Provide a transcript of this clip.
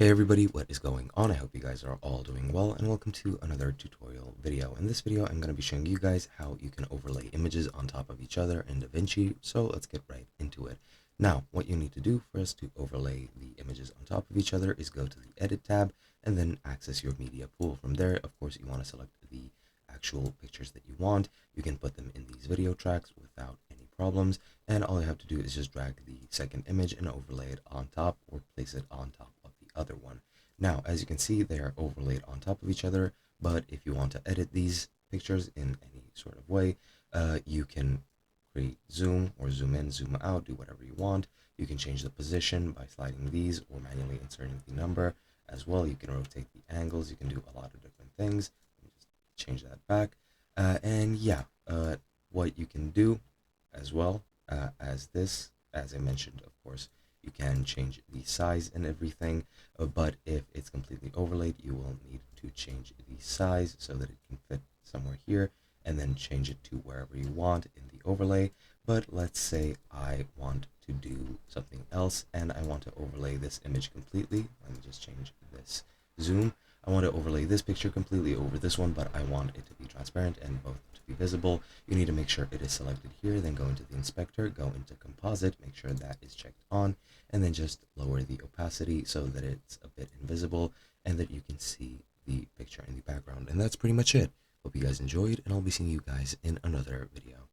Hey everybody, what is going on? I hope you guys are all doing well, and welcome to another tutorial video. In this video, I'm going to be showing you guys how you can overlay images on top of each other in Davinci, so let's get right into it. Now, what you need to do for us to overlay the images on top of each other is go to the Edit tab, and then access your media pool. From there, of course, you want to select the actual pictures that you want. You can put them in these video tracks without any problems, and all you have to do is just drag the second image and overlay it on top, or place it on top of the other one. Now, as you can see, they are overlaid on top of each other, but if you want to edit these pictures in any sort of way, you can create zoom or zoom in, zoom out, do whatever you want. You can change the position by sliding these or manually inserting the number as well. You can rotate the angles, you can do a lot of different things. Let me just change that back. And yeah, what you can do as well as this, as I mentioned, of course, you can change the size and everything, but if it's completely overlaid, you will need to change the size so that it can fit somewhere here, and then change it to wherever you want in the overlay. But let's say I want to do something else and I want to overlay this image completely. Let me just change this zoom. I want to overlay this picture completely over this one, but I want it to be transparent and both to be visible. You need to make sure it is selected here, then go into the inspector, go into composite, make sure that is checked on, and then just lower the opacity so that it's a bit invisible and that you can see the picture in the background. And that's pretty much it. Hope you guys enjoyed, and I'll be seeing you guys in another video.